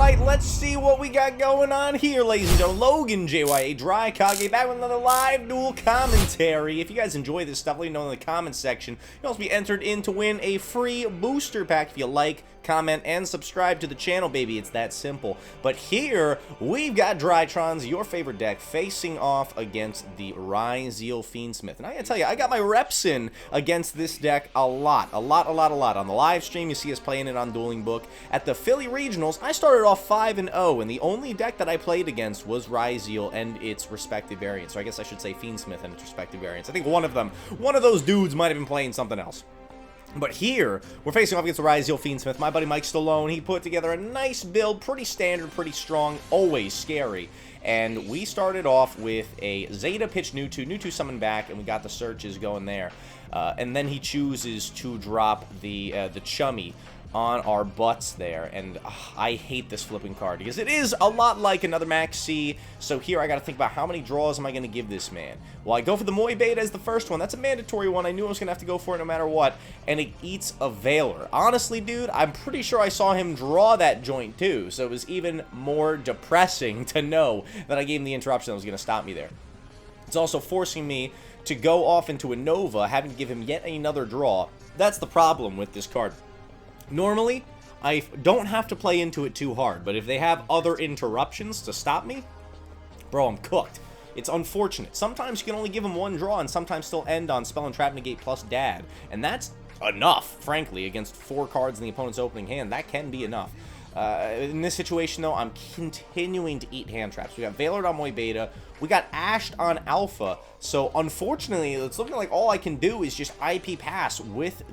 Alright, let's see what we got going on here, ladies and gentlemen. LoganJYA, Drykage, back with another live duel commentary. If you guys enjoy this stuff, let me know in the comments section. You'll also be entered in to win a free booster pack if you like, comment, and subscribe to the channel, baby. It's that simple. But here, we've got DRYTRON's, your favorite deck, facing off against the RYZEAL FIENDSMITH. And I gotta tell you, I got my reps in against this deck a lot. On the live stream, you see us playing it on Dueling Book. At the Philly Regionals, I started off 5-0, and the only deck that I played against was RYZEAL and its respective variants. So I guess I should say FIENDSMITH and its respective variants. I think one of those dudes might have been playing something else. But here, we're facing off against the RYZEAL FIENDSMITH. My buddy Mike Stallone, he put together a nice build, pretty standard, pretty strong, always scary. And we started off with a Zeta pitch New2 summon back, and we got the searches going there. And then he chooses to drop the Chummy on our butts there, and I hate this flipping card because it is a lot like another Max C. So here I got to think about how many draws am I going to give this man. Well, I go for the Moy Beta as the first one. That's a mandatory one. I knew I was going to have to go for it no matter what, and it eats a Veiler. Honestly, dude, I'm pretty sure I saw him draw that joint too, so it was even more depressing to know that I gave him the interruption that was going to stop me there. It's also forcing me to go off into a Nova, having to give him yet another draw. That's the problem with this card. Normally, I don't have to play into it too hard, but if they have other interruptions to stop me, bro, I'm cooked. It's unfortunate. Sometimes you can only give them one draw and sometimes still end on Spell and Trap Negate plus Dad, and that's enough, frankly, against 4 cards in the opponent's opening hand. That can be enough. In this situation, though, I'm continuing to eat hand traps. We got Veiler on Moy Beta. We got Ashed on Alpha. So, unfortunately, it's looking like all I can do is just IP pass with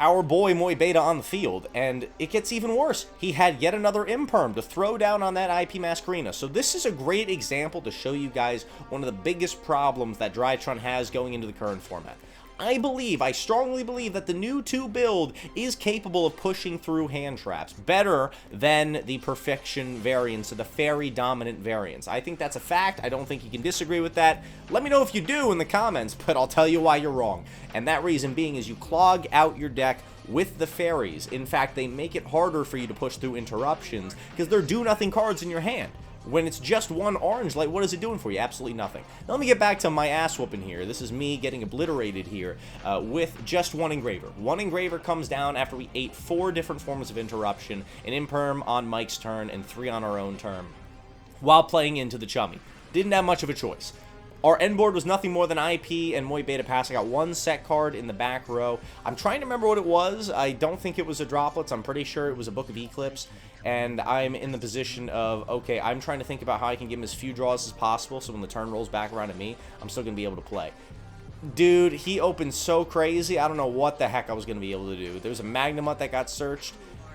our boy Moy Beta on the field, and it gets even worse. He had yet another Imperm to throw down on that IP Masquerena. So this is a great example to show you guys one of the biggest problems that DRYTRON has going into the current format. I strongly believe that the new 2 build is capable of pushing through hand traps better than the Perfection variants or the Fairy dominant variants. I think that's a fact. I don't think you can disagree with that. Let me know if you do in the comments, but I'll tell you why you're wrong. And that reason being is you clog out your deck with the fairies. In fact, they make it harder for you to push through interruptions because they're do-nothing cards in your hand. When it's just one orange light, what is it doing for you? Absolutely nothing. Now, let me get back to my ass whooping here. This is me getting obliterated here with just one engraver. One engraver comes down after we ate 4 different forms of interruption, an Imperm on Mike's turn and 3 on our own turn, while playing into the Chummy. Didn't have much of a choice. Our end board was nothing more than IP and Moy Beta Pass. I got 1 set card in the back row. I'm trying to remember what it was. I don't think it was a Droplets. I'm pretty sure it was a Book of Eclipse. And I'm in the position of, okay, I'm trying to think about how I can give him as few draws as possible so when the turn rolls back around to me, I'm still going to be able to play. Dude, he opened so crazy, I don't know what the heck I was going to be able to do. There was a Magnamut that got searched.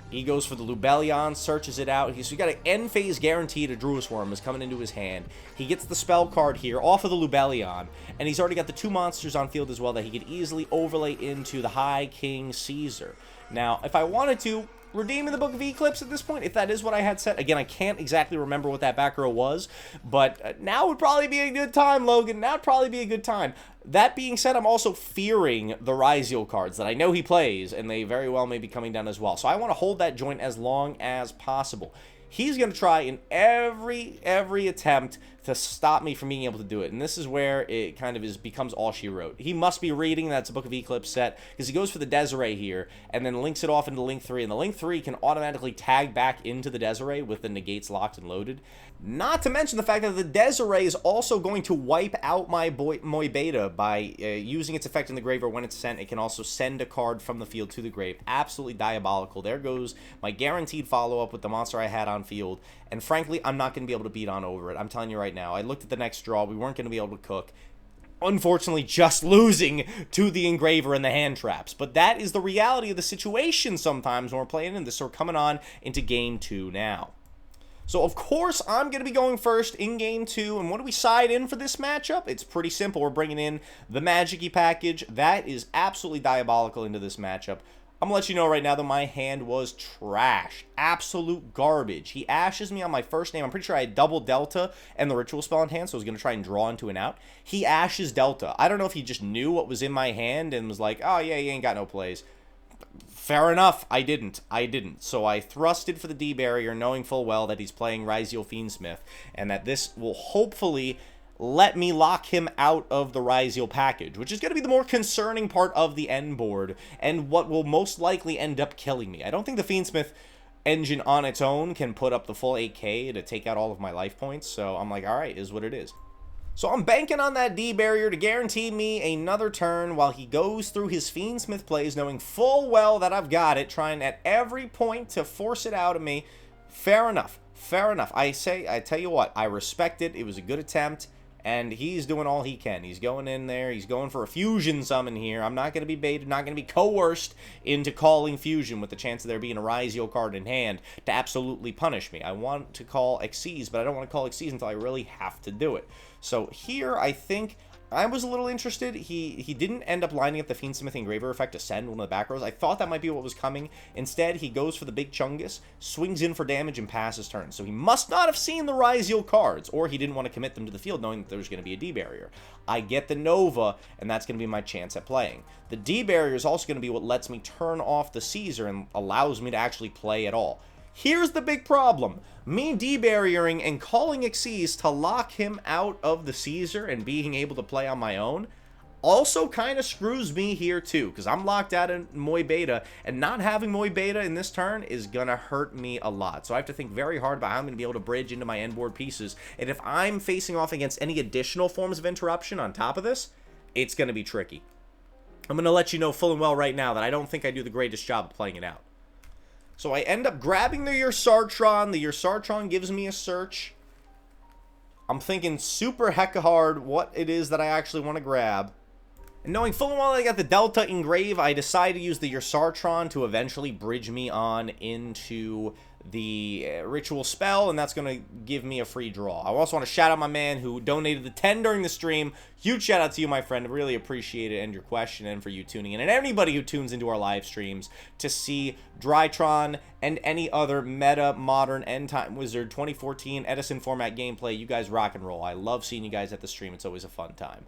He goes for the Lubellion, searches it out. So he got an end phase guaranteed. A Druis Worm is coming into his hand. He gets the spell card here off of the Lubellion, and he's already got the 2 monsters on field as well that he could easily overlay into the High King Caesar. Now, if I wanted to, redeeming the Book of Eclipse at this point, if that is what I had set. Again, I can't exactly remember what that back row was, but now would probably be a good time, Logan. Now would probably be a good time. That being said, I'm also fearing the RYZEAL cards that I know he plays, and they very well may be coming down as well. So I want to hold that joint as long as possible. He's going to try in every attempt to stop me from being able to do it. And this is where it kind of becomes all she wrote. He must be reading that's a Book of Eclipse set because he goes for the Desiree here and then links it off into Link 3. And the Link 3 can automatically tag back into the Desiree with the negates locked and loaded. Not to mention the fact that the Desiree is also going to wipe out my Moy Beta by using its effect in the grave, or when it's sent, it can also send a card from the field to the grave. Absolutely diabolical. There goes my guaranteed follow-up with the monster I had on field. And frankly, I'm not going to be able to beat on over it. I'm telling you right now. I looked at the next draw. We weren't going to be able to cook. Unfortunately, just losing to the engraver and the hand traps. But that is the reality of the situation sometimes when we're playing in this. So we're coming on into Game 2 now. So, of course, I'm going to be going first in Game 2, and what do we side in for this matchup? It's pretty simple. We're bringing in the Magic-y package. That is absolutely diabolical into this matchup. I'm going to let you know right now that my hand was trash. Absolute garbage. He ashes me on my first name. I'm pretty sure I had double Delta and the Ritual Spell in hand, so I was going to try and draw into an out. He ashes Delta. I don't know if he just knew what was in my hand and was like, oh, yeah, he ain't got no plays. Fair enough, I didn't. So I thrusted for the D barrier, knowing full well that he's playing RYZEAL FIENDSMITH, and that this will hopefully let me lock him out of the RYZEAL package, which is going to be the more concerning part of the end board, and what will most likely end up killing me. I don't think the FIENDSMITH engine on its own can put up the full 8k to take out all of my life points, so I'm like, alright, is what it is. So I'm banking on that D barrier to guarantee me another turn while he goes through his FIENDSMITH plays, knowing full well that I've got it, trying at every point to force it out of me. Fair enough. Fair enough. I tell you what, I respect it. It was a good attempt, and he's doing all he can. He's going in there. He's going for a fusion summon here. I'm not going to be baited, not going to be coerced into calling fusion with the chance of there being a RYZEAL card in hand to absolutely punish me. I want to call Xyz, but I don't want to call Xyz until I really have to do it. So here, I think I was a little interested. He didn't end up lining up the FIENDSMITH Engraver effect to send one of the back rows. I thought that might be what was coming. Instead, he goes for the big Chungus, swings in for damage, and passes turn. So he must not have seen the RYZEAL cards, or he didn't want to commit them to the field knowing that there was going to be a D barrier. I get the Nova, and that's going to be my chance at playing. The D barrier is also going to be what lets me turn off the Caesar and allows me to actually play at all. Here's the big problem. Me debarriering and calling Xyz to lock him out of the Caesar and being able to play on my own also kind of screws me here too, because I'm locked out in Moy Beta, and not having Moy Beta in this turn is going to hurt me a lot. So I have to think very hard about how I'm going to be able to bridge into my end board pieces, and if I'm facing off against any additional forms of interruption on top of this, it's going to be tricky. I'm going to let you know full and well right now that I don't think I do the greatest job of playing it out. So I end up grabbing the YuGiOh. The YuGiOh gives me a search. I'm thinking super hecka hard what it is that I actually want to grab. And knowing full and well I got the Delta Engrave, I decide to use the YuGiOh to eventually bridge me on into the ritual spell, and that's going to give me a free draw. I also want to shout out my man who donated the 10 during the stream. Huge shout out to you, my friend. Really appreciate it, and your question, and for you tuning in, and anybody who tunes into our live streams to see DRYTRON and any other meta, modern, end time wizard 2014 Edison format gameplay. You guys rock and roll. I love seeing you guys at the stream. It's always a fun time.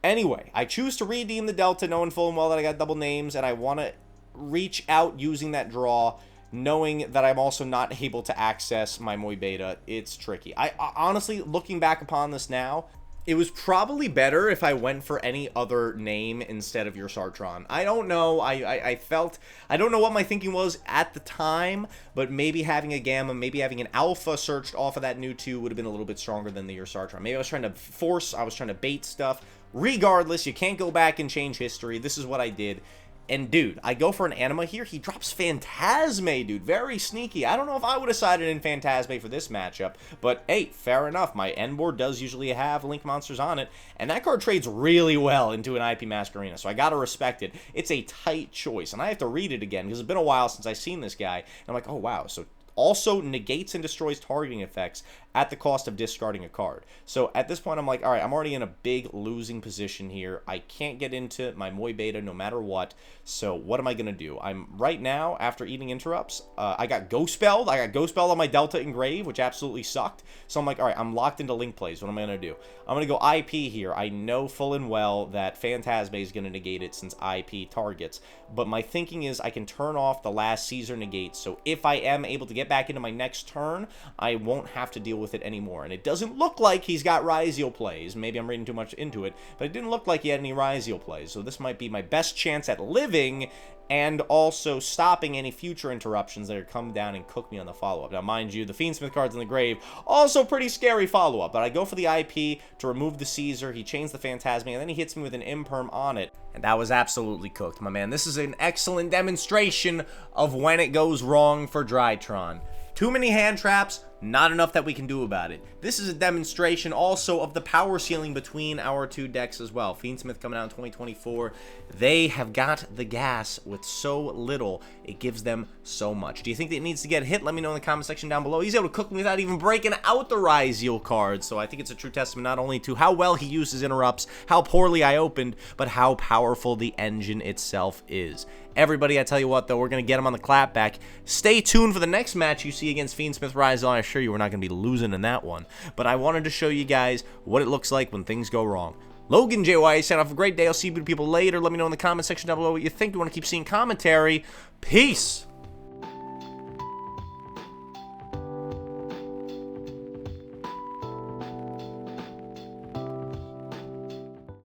Anyway, I choose to redeem the Delta, knowing full and well that I got double names, and I want to reach out using that draw, knowing that I'm also not able to access my Moy Beta. It's tricky. I honestly, looking back upon this now, it was probably better if I went for any other name instead of YuGiOh. I don't know. I felt, I don't know what my thinking was at the time, but maybe having a Gamma, maybe having an Alpha searched off of that new 2 would have been a little bit stronger than the YuGiOh. Maybe I was trying to bait stuff. Regardless, you can't go back and change history. This is what I did. And, dude, I go for an Anima here. He drops Phantasme, dude. Very sneaky. I don't know if I would have sided in Phantasme for this matchup. But, hey, fair enough. My end board does usually have Link Monsters on it. And that card trades really well into an IP Mask Arena. So I got to respect it. It's a tight choice. And I have to read it again because it's been a while since I've seen this guy. And I'm like, oh, wow. So also negates and destroys targeting effects at the cost of discarding a card. So at this point, I'm like, all right, I'm already in a big losing position here. I can't get into my Moy Beta no matter what. So what am I going to do? I'm right now, after eating interrupts, I got Ghost Spelled. I got Ghost Spelled on my Delta Engrave, which absolutely sucked. So I'm like, all right, I'm locked into Link plays. What am I going to do? I'm going to go IP here. I know full and well that Phantasme is going to negate it since IP targets. But my thinking is I can turn off the last Caesar negate. So if I am able to get back into my next turn, I won't have to deal with it anymore. And it doesn't look like he's got RYZEAL plays. Maybe I'm reading too much into it, but it didn't look like he had any RYZEAL plays. So this might be my best chance at living and also stopping any future interruptions that are come down and cook me on the follow-up. Now, mind you, the FIENDSMITH cards in the grave, also pretty scary follow-up, but I go for the IP to remove the Caesar. He chains the Phantasme, and then he hits me with an Imperm on it, and that was absolutely cooked, my man. This is an excellent demonstration of when it goes wrong for DRYTRON. Too many hand traps, not enough that we can do about it. This is a demonstration also of the power ceiling between our two decks as well. FIENDSMITH coming out in 2024. They have got the gas with so little. It gives them so much. Do you think that it needs to get hit? Let me know in the comment section down below. He's able to cook me without even breaking out the RYZEAL cards. So I think it's a true testament not only to how well he uses interrupts, how poorly I opened, but how powerful the engine itself is. Everybody, I tell you what, though, we're going to get him on the clapback. Stay tuned for the next match you see against FIENDSMITH RYZEAL. I assure you we're not going to be losing in that one. But I wanted to show you guys what it looks like when things go wrong. LoganJYA signing off. Have a great day. I'll see you people later. Let me know in the comment section down below what you think. You want to keep seeing commentary. Peace.